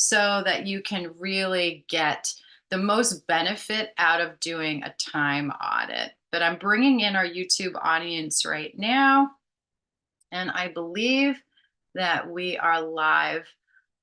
so that you can really get the most benefit out of doing a time audit. But I'm bringing in our YouTube audience right now, and I believe that we are live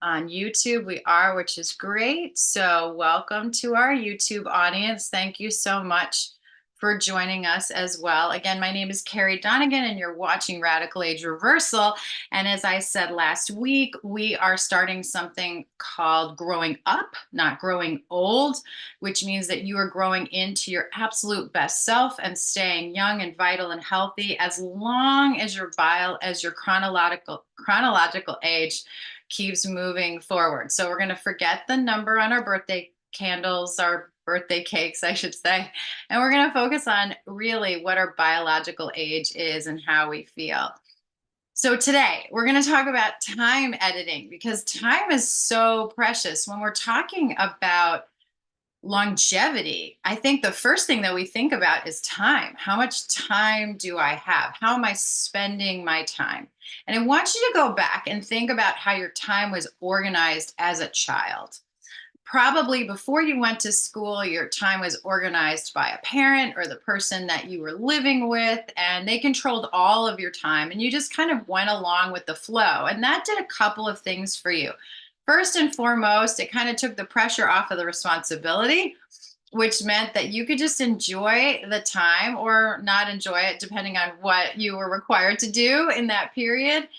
on YouTube. We are, which is great. So, welcome to our YouTube audience. Thank you so much for joining us as well. Again, my name is Carrie Donegan, and you're watching Radical Age Reversal. And as I said last week, we are starting something called Growing Up, not Growing Old, which means that you are growing into your absolute best self and staying young and vital and healthy as long as your chronological age keeps moving forward. So we're going to forget the number on our birthday candles, our birthday cakes, I should say, and we're going to focus on really what our biological age is and how we feel. So today we're going to talk about time editing because time is so precious. When we're talking about longevity, I think the first thing that we think about is time. How much time do I have? How am I spending my time? And I want you to go back and think about how your time was organized as a child. Probably before you went to school, your time was organized by a parent or the person that you were living with, and they controlled all of your time, and you just kind of went along with the flow. And that did a couple of things for you. First and foremost, it kind of took the pressure off of the responsibility, which meant that you could just enjoy the time or not enjoy it, depending on what you were required to do in that period.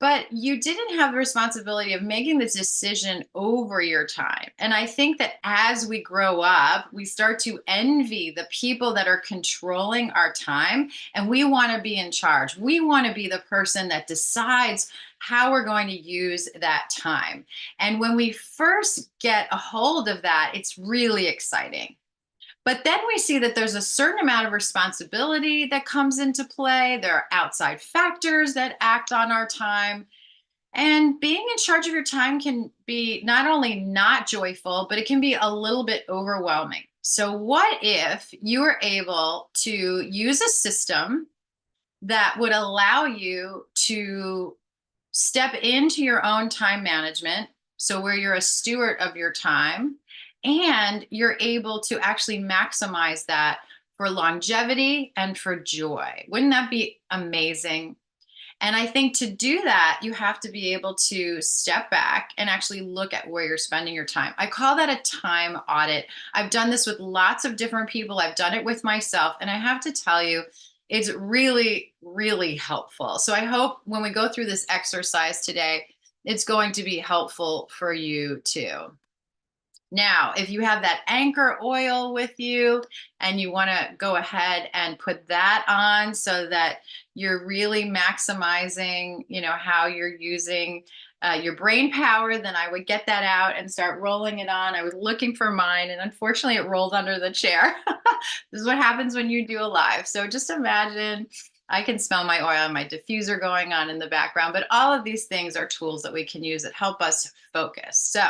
But you didn't have the responsibility of making the decision over your time. And I think that as we grow up, we start to envy the people that are controlling our time, and we want to be in charge. We want to be the person that decides how we're going to use that time. And when we first get a hold of that, it's really exciting. But then we see that there's a certain amount of responsibility that comes into play. There are outside factors that act on our time. And being in charge of your time can be not only not joyful, but it can be a little bit overwhelming. So, what if you were able to use a system that would allow you to step into your own time management? So, where you're a steward of your time and you're able to actually maximize that for longevity and for joy. Wouldn't that be amazing? And I think to do that, you have to be able to step back and actually look at where you're spending your time. I call that a time audit. I've done this with lots of different people. I've done it with myself. And I have to tell you, it's really, really helpful. So I hope when we go through this exercise today, it's going to be helpful for you too. Now, if you have that anchor oil with you and you want to go ahead and put that on so that you're really maximizing, how you're using your brain power, then I would get that out and start rolling it on. I was looking for mine, and unfortunately, it rolled under the chair. This is what happens when you do a live. So just imagine I can smell my oil and my diffuser going on in the background, but all of these things are tools that we can use that help us focus. So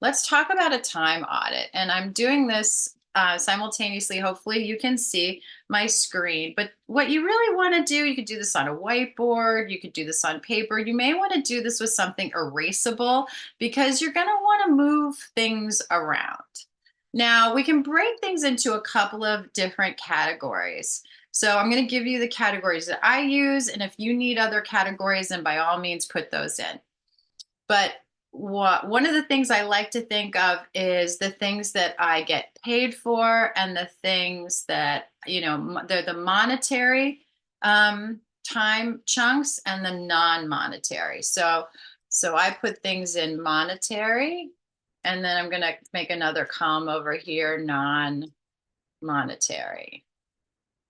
let's talk about a time audit. And I'm doing this simultaneously. Hopefully you can see my screen, but what you really want to do, you could do this on a whiteboard, you could do this on paper. You may want to do this with something erasable because you're going to want to move things around. Now, we can break things into a couple of different categories. So I'm going to give you the categories that I use, and if you need other categories, then by all means put those in. But one of the things I like to think of is the things that I get paid for and the things that, they're the monetary time chunks and the non-monetary. So I put things in monetary, and then I'm going to make another column over here, non-monetary.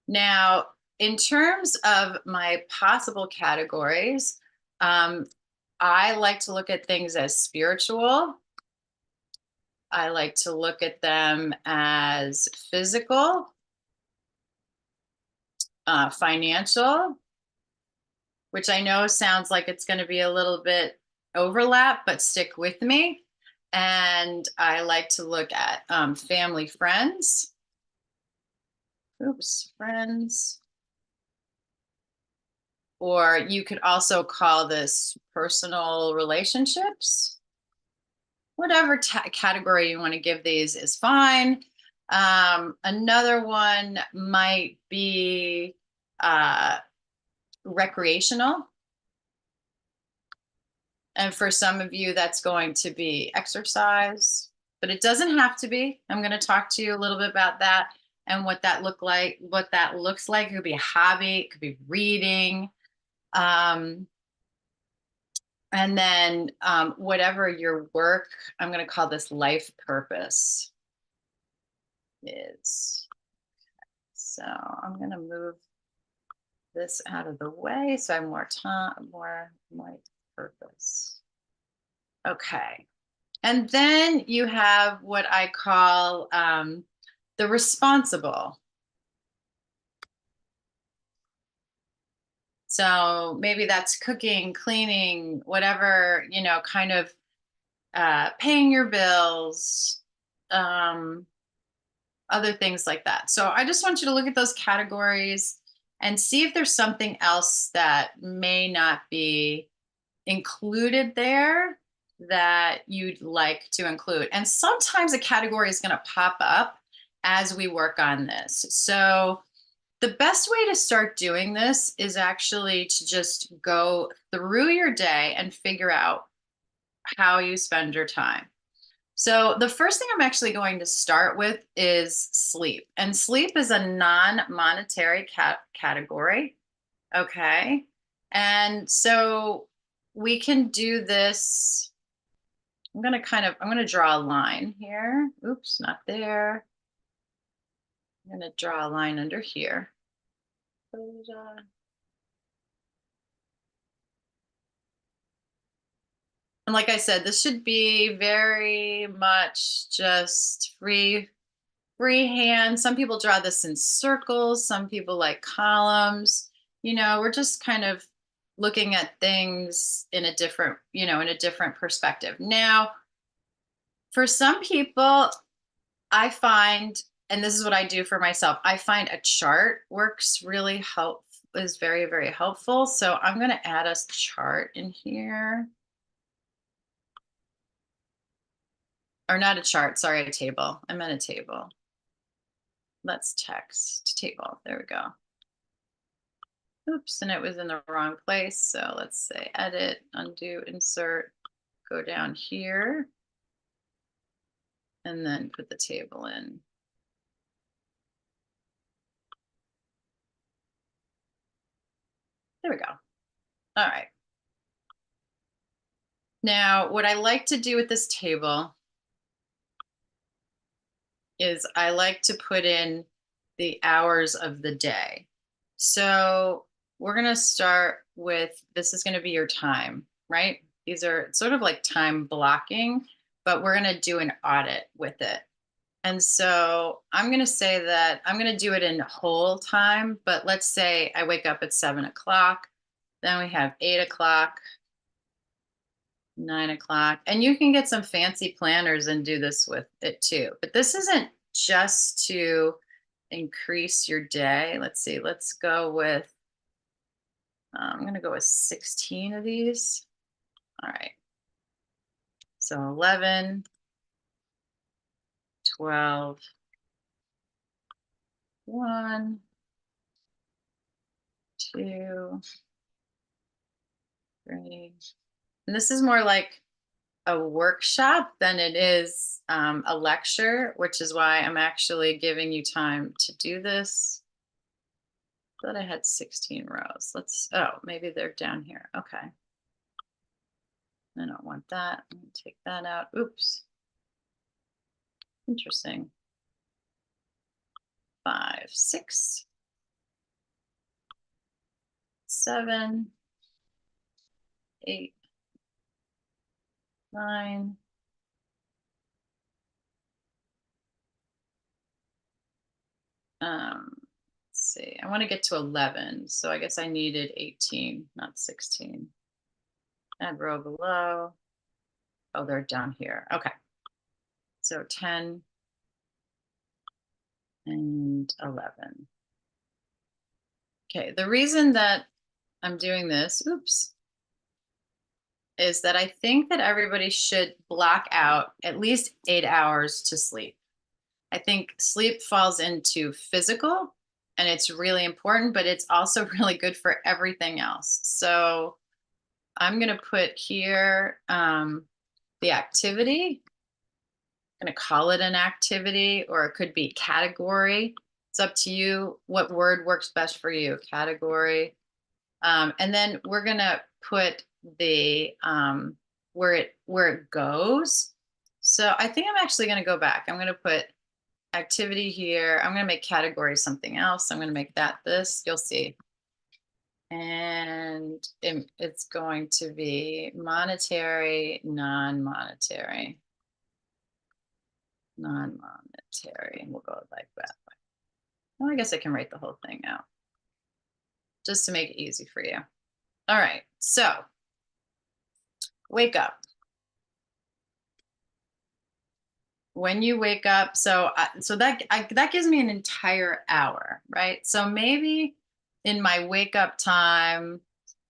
Now, in terms of my possible categories, I like to look at things as spiritual. I like to look at them as physical, financial, which I know sounds like it's going to be a little bit overlap, but stick with me. And I like to look at family, friends. Friends. Or you could also call this personal relationships. whatever category you want to give these is fine. Another one might be recreational. And for some of you, that's going to be exercise, but it doesn't have to be. I'm going to talk to you a little bit about that and what that looks like. It could be a hobby, it could be reading. And then whatever your work, I'm going to call this life purpose is. So I'm going to move this out of the way so I have more time, more life purpose. Okay. And then you have what I call the responsible. So maybe that's cooking, cleaning, whatever, kind of paying your bills, other things like that. So I just want you to look at those categories and see if there's something else that may not be included there that you'd like to include. And sometimes a category is going to pop up as we work on this. So the best way to start doing this is actually to just go through your day and figure out how you spend your time. So the first thing I'm actually going to start with is sleep. And sleep is a non-monetary category. Okay. And so we can do this. I'm going to draw a line here. Oops, not there. I'm going to draw a line under here. And like I said, this should be very much just freehand. Some people draw this in circles, some people like columns. We're just kind of looking at things in a different perspective. Now, for some people, I find, and this is what I do for myself, I find a chart works really is very, very helpful. So I'm going to add a chart in here. Or not a chart, sorry, a table. I meant a table. Let's text table. There we go. Oops, and it was in the wrong place. So let's say edit, undo, insert, go down here, and then put the table in. There we go. All right. Now, what I like to do with this table is I like to put in the hours of the day. So we're going to start with, this is going to be your time, right? These are sort of like time blocking, but we're going to do an audit with it. And so I'm going to say that I'm going to do it in whole time, but let's say I wake up at 7 o'clock, then we have 8 o'clock, 9 o'clock, and you can get some fancy planners and do this with it too. But this isn't just to increase your day. Let's see, let's go with, I'm going to go with 16 of these. All right. So 11, 12, 1, 2, 3. And this is more like a workshop than it is a lecture, which is why I'm actually giving you time to do this. I thought I had 16 rows. Maybe they're down here. Okay. I don't want that. I'm going to take that out. Oops. Interesting. 5, 6, 7, 8, 9. Let's see. I want to get to 11, so I guess I needed 18, not 16. Add row below. Oh, they're down here. Okay. So 10 and 11. Okay, the reason that I'm doing this, oops, is that I think that everybody should block out at least 8 hours to sleep. I think sleep falls into physical and it's really important, but it's also really good for everything else. So I'm going to put here the activity. I'm going to call it an activity, or it could be category. It's up to you what word works best for you. Category. And then we're going to put the where it goes. So I think I'm actually going to go back. I'm going to put activity here. I'm going to make category something else. I'm going to make that this. You'll see. And it's going to be monetary, non-monetary, non-monetary. We'll go like that. Well, I guess I can write the whole thing out just to make it easy for you. All right. So wake up. When you wake up, so that gives me an entire hour, right? So maybe in my wake up time,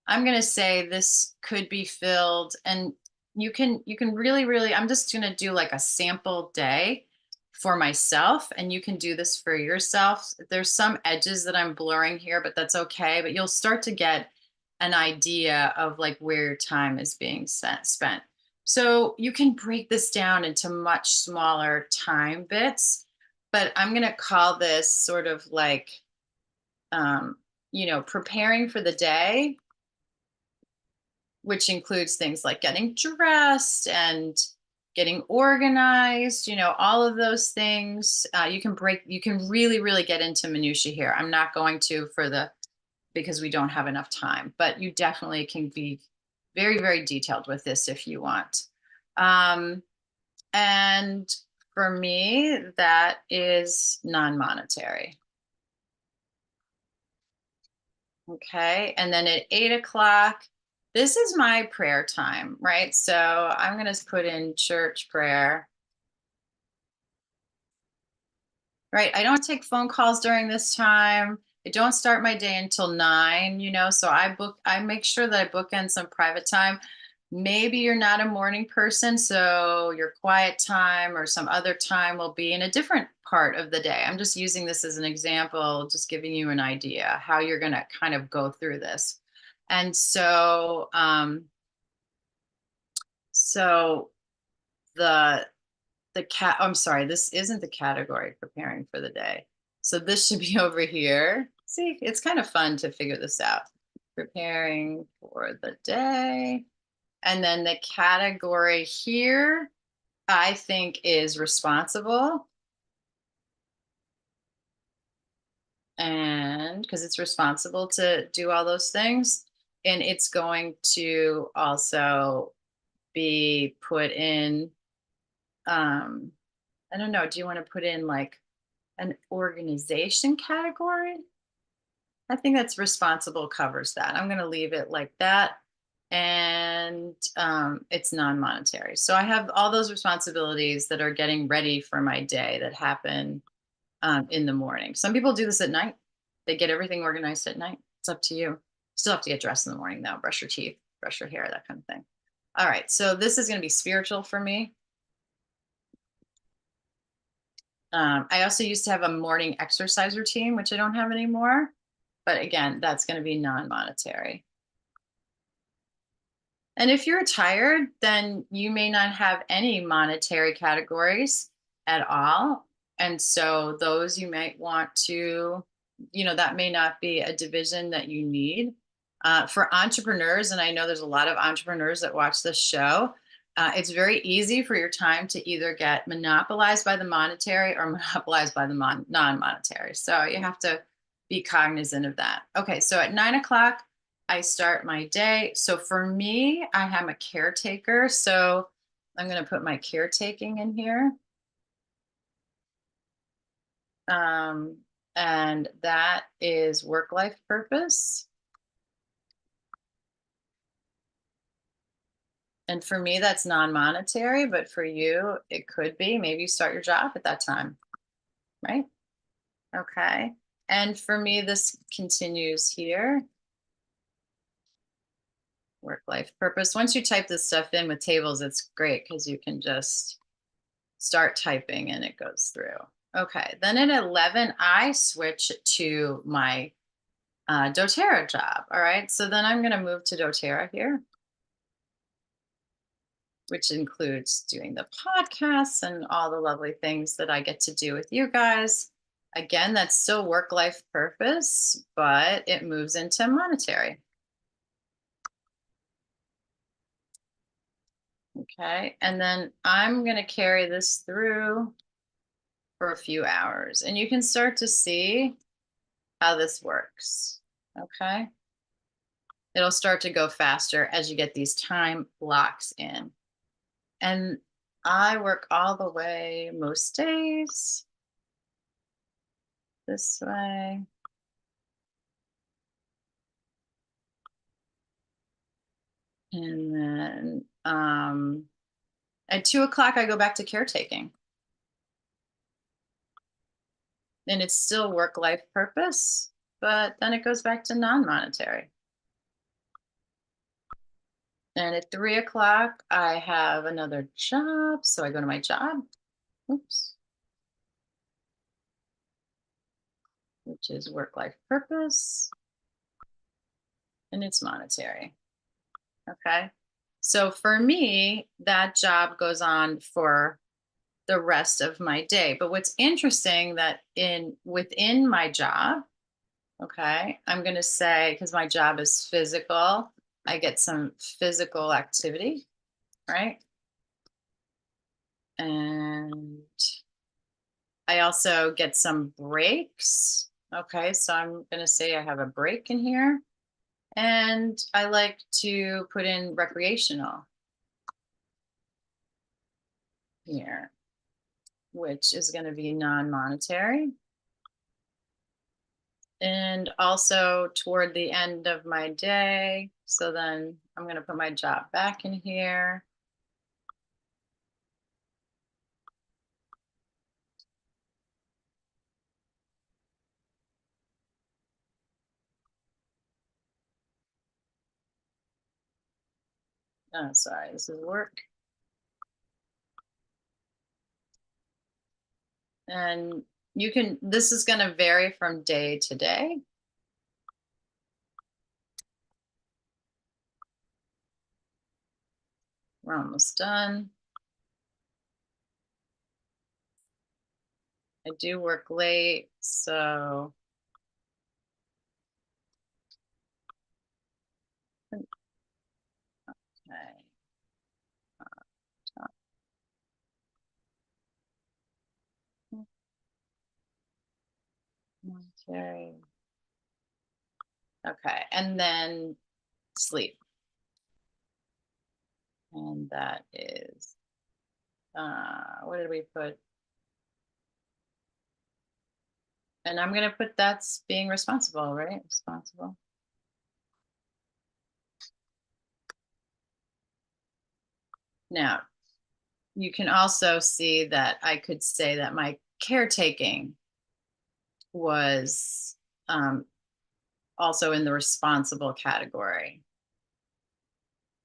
I'm going to say this could be filled, and you can really, I'm just going to do like a sample day for myself, and you can do this for yourself. There's some edges that I'm blurring here, but that's okay. But you'll start to get an idea of like where your time is being spent. So you can break this down into much smaller time bits, but I'm going to call this sort of like, preparing for the day, which includes things like getting dressed and getting organized, all of those things. You can really get into minutia here. I'm not going to because we don't have enough time, but you definitely can be very detailed with this if you want. And for me, that is non-monetary. Okay. And then at 8 o'clock, this is my prayer time, right? So I'm going to put in church prayer. Right. I don't take phone calls during this time. I don't start my day until 9, so I make sure that I book in some private time. Maybe you're not a morning person, so your quiet time or some other time will be in a different part of the day. I'm just using this as an example, just giving you an idea how you're going to kind of go through this. And so the I'm sorry, this isn't the category preparing for the day. So this should be over here. See, it's kind of fun to figure this out. Preparing for the day. And then the category here, I think, is responsible. And because it's responsible to do all those things. And it's going to also be put in, I don't know, do you want to put in like an organization category? I think that's responsible covers that. I'm going to leave it like that. And it's non-monetary. So I have all those responsibilities that are getting ready for my day that happen in the morning. Some people do this at night. They get everything organized at night. It's up to you. Still have to get dressed in the morning though, brush your teeth, brush your hair, that kind of thing. All right. So this is going to be spiritual for me. I also used to have a morning exercise routine, which I don't have anymore. But again, that's going to be non-monetary. And if you're tired, then you may not have any monetary categories at all. And so those you might want to, that may not be a division that you need. For entrepreneurs, and I know there's a lot of entrepreneurs that watch this show, it's very easy for your time to either get monopolized by the monetary or monopolized by the non-monetary. So you have to be cognizant of that. Okay, so at 9 o'clock, I start my day. So for me, I am a caretaker. So I'm going to put my caretaking in here. And that is work-life purpose. And for me, that's non-monetary, but for you, it could be. Maybe you start your job at that time, right? Okay. And for me, this continues here. Work-life purpose. Once you type this stuff in with tables, it's great because you can just start typing and it goes through. Okay, then at 11, I switch to my doTERRA job. All right, so then I'm going to move to doTERRA here, which includes doing the podcasts and all the lovely things that I get to do with you guys. Again, that's still work-life purpose, but it moves into monetary. Okay, and then I'm going to carry this through for a few hours, and you can start to see how this works. Okay, it'll start to go faster as you get these time blocks in. And I work all the way most days this way. And then at 2 o'clock, I go back to caretaking. And it's still work life purpose, but then it goes back to non monetary. And at 3 o'clock, I have another job. So I go to my job, oops, which is work life purpose, and it's monetary. Okay. So for me, that job goes on for the rest of my day. But what's interesting that within my job, okay, I'm going to say, because my job is physical, I get some physical activity, right? And I also get some breaks. Okay, so I'm going to say I have a break in here. And I like to put in recreational here, which is going to be non-monetary. And also toward the end of my day. So then I'm going to put my job back in here. Oh, sorry, this is work. And this is going to vary from day to day. We're almost done. I do work late, so okay. Okay. Okay, and then sleep. And that is, what did we put? And I'm going to put that's being responsible, right? Responsible. Now, you can also see that I could say that my caretaking was also in the responsible category.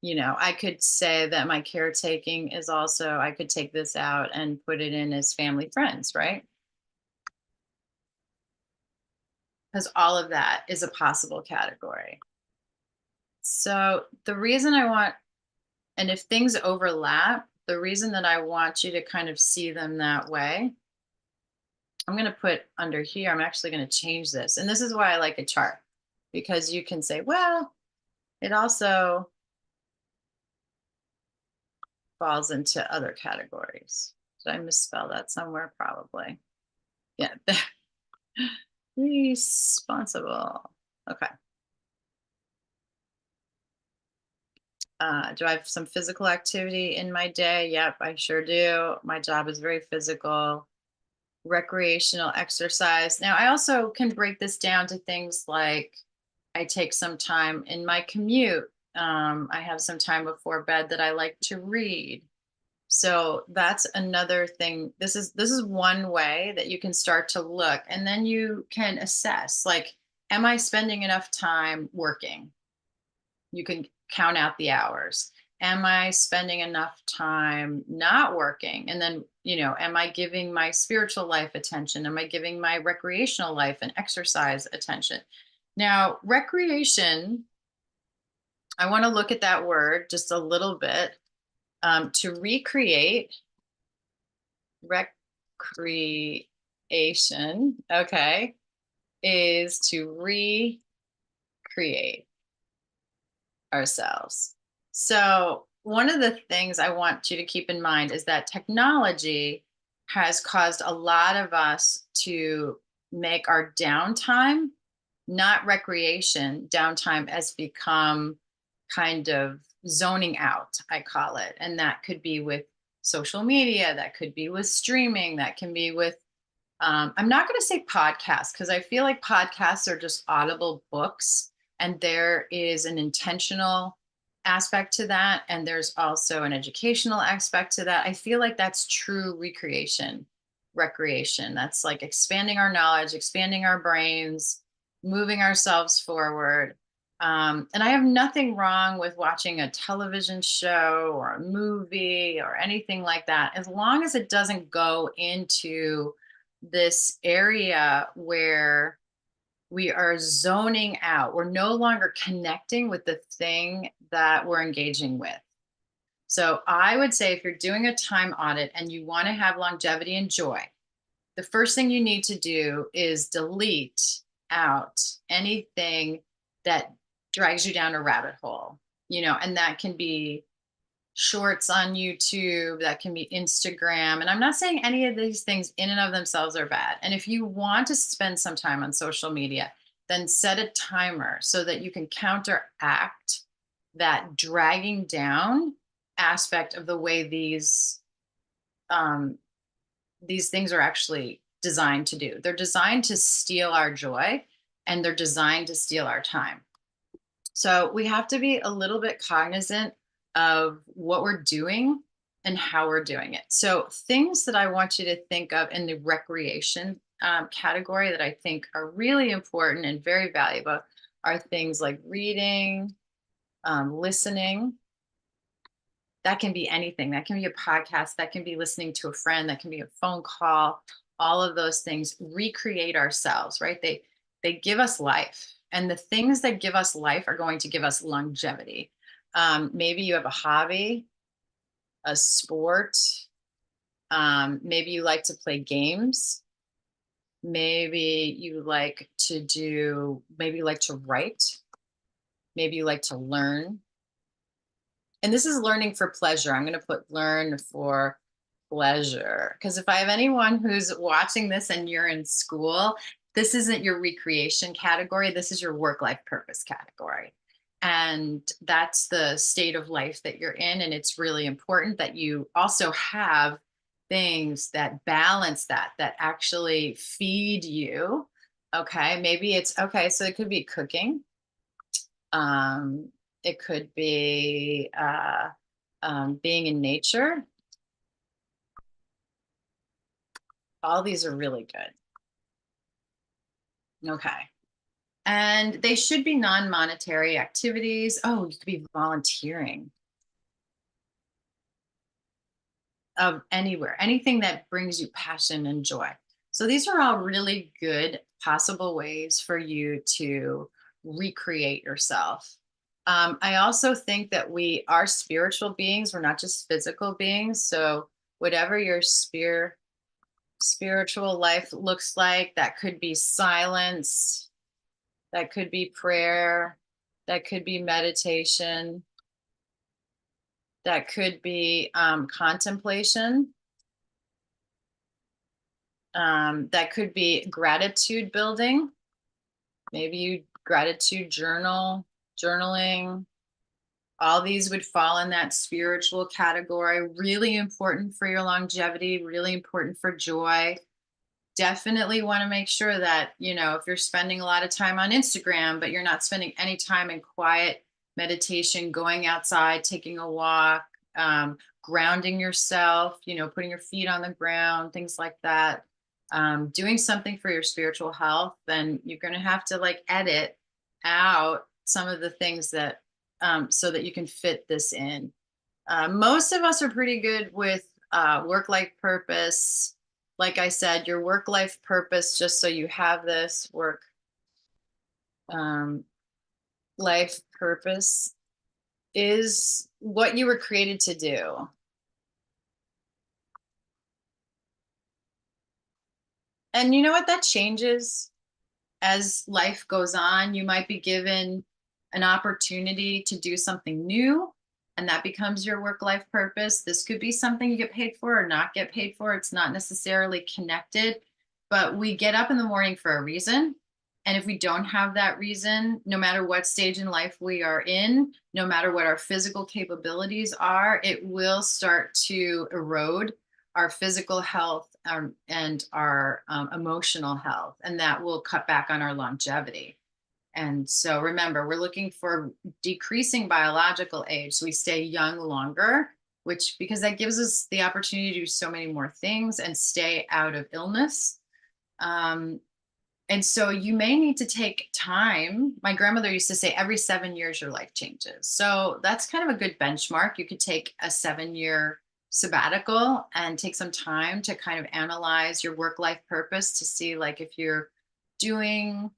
I could say that my caretaking is also, I could take this out and put it in as family friends, right? Because all of that is a possible category. So the reason I want, and if things overlap, the reason that I want you to kind of see them that way, I'm going to put under here, I'm actually going to change this. And this is why I like a chart, because you can say, well, it also falls into other categories. Did I misspell that somewhere? Probably. Yeah. Responsible. Okay. Do I have some physical activity in my day? Yep, I sure do. My job is very physical. Recreational exercise. Now, I also can break this down to things like I take some time in my commute. I have some time before bed that I like to read. So that's another thing. This is one way that you can start to look, and then you can assess, like, am I spending enough time working? You can count out the hours. Am I spending enough time not working? And then, am I giving my spiritual life attention? Am I giving my recreational life and exercise attention? Now, recreation, I want to look at that word just a little bit. To recreate, recreation, okay, is to recreate ourselves. So, one of the things I want you to keep in mind is that technology has caused a lot of us to make our downtime, not recreation, downtime has become kind of zoning out, I call it. And that could be with social media, that could be with streaming, that can be with I'm not going to say podcasts because I feel like podcasts are just audible books, and there is an intentional aspect to that. And there's also an educational aspect to that. I feel like that's true recreation. That's like expanding our knowledge, expanding our brains, moving ourselves forward. And I have nothing wrong with watching a television show or a movie or anything like that, as long as it doesn't go into this area where we are zoning out. We're no longer connecting with the thing that we're engaging with. So I would say if you're doing a time audit and you want to have longevity and joy, the first thing you need to do is delete out anything that drags you down a rabbit hole, and that can be shorts on YouTube, that can be Instagram. And I'm not saying any of these things in and of themselves are bad. And if you want to spend some time on social media, then set a timer so that you can counteract that dragging down aspect of the way these things are actually designed to do. They're designed to steal our joy, and they're designed to steal our time. So we have to be a little bit cognizant of what we're doing and how we're doing it. So things that I want you to think of in the recreation category that I think are really important and very valuable are things like reading, listening. That can be anything. That can be a podcast. That can be listening to a friend. That can be a phone call. All of those things recreate ourselves, right? They give us life, and the things that give us life are going to give us longevity. Maybe you have a hobby, a sport. Maybe you like to play games. Maybe you like to write. Maybe you like to learn. And this is learning for pleasure. I'm going to put learn for pleasure. Because if I have anyone who's watching this and you're in school, this isn't your recreation category. This is your work life purpose category. And that's the state of life that you're in. And it's really important that you also have things that balance that actually feed you. Okay. Maybe it's okay. So it could be cooking. It could be being in nature. All these are really good. Okay. And they should be non-monetary activities. Oh, you could be volunteering of anywhere, anything that brings you passion and joy. So these are all really good possible ways for you to recreate yourself. I also think that we are spiritual beings. We're not just physical beings. So whatever your spiritual life looks like, that could be silence, that could be prayer, that could be meditation, that could be contemplation, that could be gratitude building. Maybe you gratitude journaling. All these would fall in that spiritual category. Really important for your longevity, really important for joy. Definitely want to make sure that, if you're spending a lot of time on Instagram, but you're not spending any time in quiet meditation, going outside, taking a walk, grounding yourself, putting your feet on the ground, things like that, doing something for your spiritual health, then you're going to have to edit out some of the things that so that you can fit this in. Most of us are pretty good with work life purpose. Like I said, your work life purpose, just so you have this work um, life purpose, is what you were created to do. And you know what? That changes as life goes on. You might be given an opportunity to do something new, and that becomes your work life purpose. This could be something you get paid for or not get paid for. It's not necessarily connected, but we get up in the morning for a reason. And if we don't have that reason, no matter what stage in life we are in, no matter what our physical capabilities are, it will start to erode our physical health, and our emotional health, and that will cut back on our longevity. And so remember, we're looking for decreasing biological age, so we stay young longer, which because that gives us the opportunity to do so many more things and stay out of illness. Um, and so you may need to take time. My grandmother used to say every 7 years your life changes. So that's kind of a good benchmark. You could take a 7 year sabbatical and take some time to kind of analyze your work life purpose to see like if you're doing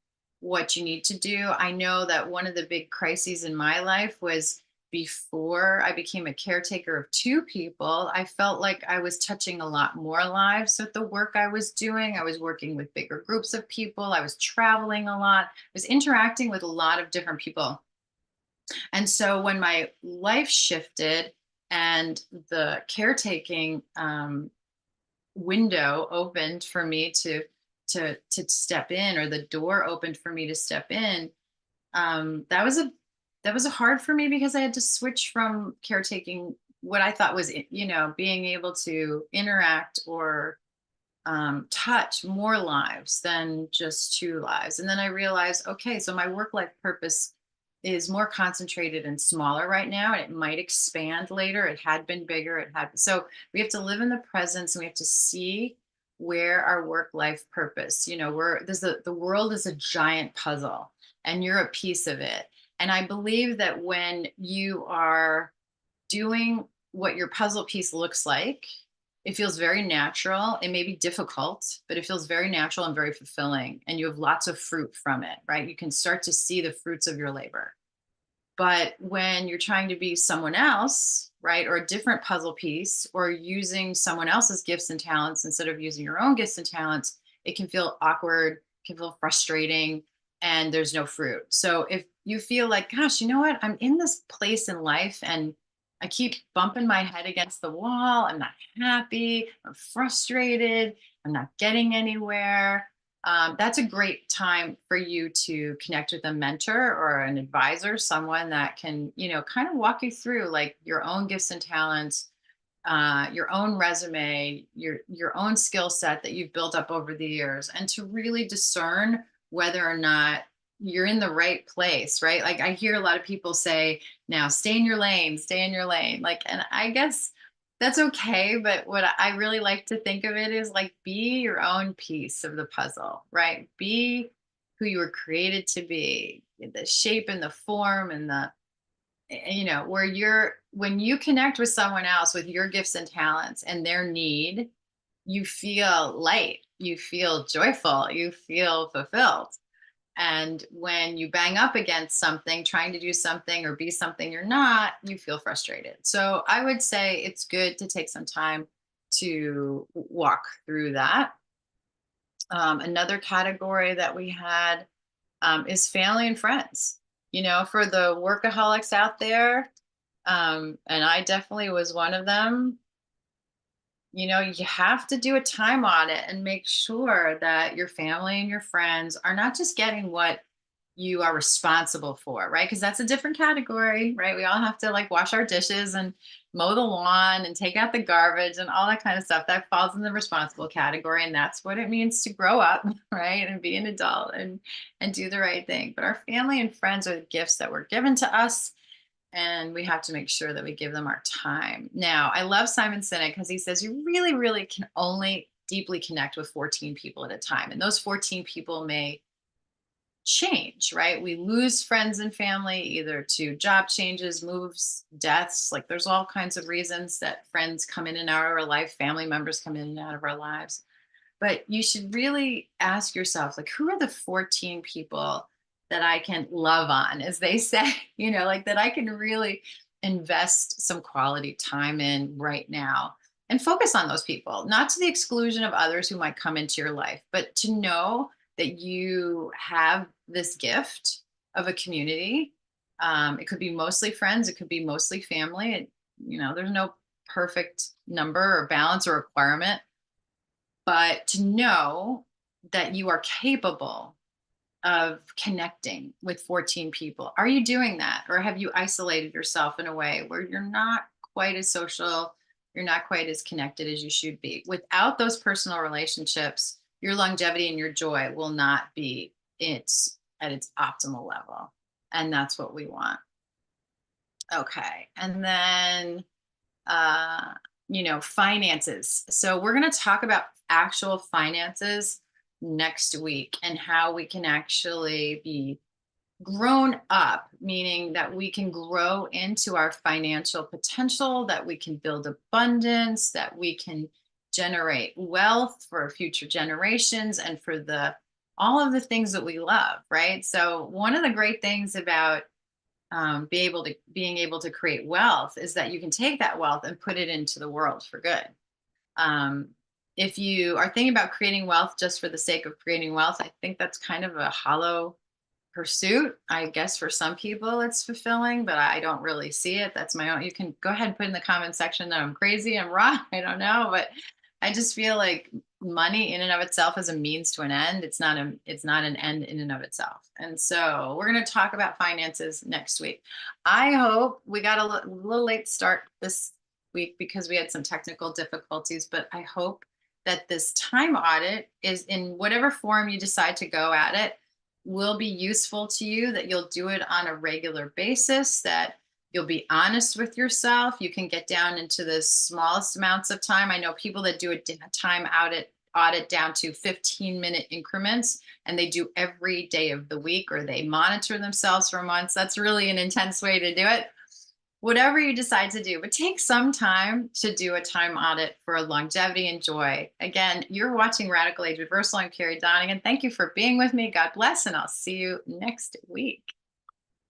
what you need to do. I know that one of the big crises in my life was before I became a caretaker of two people, I felt like I was touching a lot more lives with the work I was doing. I was working with bigger groups of people. I was traveling a lot. I was interacting with a lot of different people. And so when my life shifted and the caretaking window opened for me to step in, or the door opened for me to step in, that was a hard for me because I had to switch from caretaking what I thought was, being able to interact or touch more lives than just two lives. And then I realized, okay, so my work life purpose is more concentrated and smaller right now, and it might expand later. It had been bigger. So we have to live in the presence, and we have to see where our work life purpose, the world is a giant puzzle, and you're a piece of it. And I believe that when you are doing what your puzzle piece looks like, it feels very natural. It may be difficult, but it feels very natural and very fulfilling. And you have lots of fruit from it, right? You can start to see the fruits of your labor. But when you're trying to be someone else, right, or a different puzzle piece, or using someone else's gifts and talents instead of using your own gifts and talents, it can feel awkward, can feel frustrating, and there's no fruit. So if you feel like, gosh, you know what, I'm in this place in life and I keep bumping my head against the wall, I'm not happy, I'm frustrated, I'm not getting anywhere, that's a great time for you to connect with a mentor or an advisor, someone that can, kind of walk you through like your own gifts and talents, your own resume, your own skill set that you've built up over the years, and to really discern whether or not you're in the right place, right? Like I hear a lot of people say now, stay in your lane, stay in your lane. Like, and I guess that's okay. But what I really like to think of it is like be your own piece of the puzzle, right? Be who you were created to be, the shape and the form and where when you connect with someone else with your gifts and talents and their need, you feel light, you feel joyful, you feel fulfilled. And when you bang up against something, trying to do something or be something you're not, you feel frustrated. So I would say it's good to take some time to walk through that. Another category that we had is family and friends. For the workaholics out there, and I definitely was one of them. You have to do a time audit and make sure that your family and your friends are not just getting what you are responsible for, right? Because that's a different category, right? We all have to like wash our dishes and mow the lawn and take out the garbage and all that kind of stuff. That falls in the responsible category. And that's what it means to grow up, right? And be an adult and do the right thing. But our family and friends are the gifts that were given to us, and we have to make sure that we give them our time. Now, I love Simon Sinek because he says you really, really can only deeply connect with 14 people at a time. And those 14 people may change, right? We lose friends and family either to job changes, moves, deaths. Like there's all kinds of reasons that friends come in and out of our life, family members come in and out of our lives. But you should really ask yourself, like, who are the 14 people that I can love on, as they say, like that I can really invest some quality time in right now and focus on those people, not to the exclusion of others who might come into your life, but to know that you have this gift of a community. It could be mostly friends, it could be mostly family. There's no perfect number or balance or requirement, but to know that you are capable of connecting with 14 people. Are you doing that? Or have you isolated yourself in a way where you're not quite as social, you're not quite as connected as you should be? Without those personal relationships, your longevity and your joy will not be at its optimal level. And that's what we want. Okay. And then uh, finances. So we're going to talk about actual finances next week and how we can actually be grown up, meaning that we can grow into our financial potential, that we can build abundance, that we can generate wealth for future generations and for the all of the things that we love, right? So one of the great things about being able to create wealth is that you can take that wealth and put it into the world for good. Um, if you are thinking about creating wealth just for the sake of creating wealth, I think that's kind of a hollow pursuit. I guess for some people it's fulfilling, but I don't really see it. That's my own. You can go ahead and put in the comment section that I'm crazy, I'm wrong. I don't know, but I just feel like money in and of itself is a means to an end. It's not an end in and of itself. And so we're going to talk about finances next week. I hope we got a little late start this week because we had some technical difficulties, but I hope that this time audit is in whatever form you decide to go at it will be useful to you, that you'll do it on a regular basis, that you'll be honest with yourself. You can get down into the smallest amounts of time. I know people that do a time audit down to 15-minute increments, and they do every day of the week, or they monitor themselves for months. That's really an intense way to do it. Whatever you decide to do, but take some time to do a time audit for longevity and joy. Again, you're watching Radical Age Reversal. I'm Carrie Donegan. Thank you for being with me. God bless, and I'll see you next week.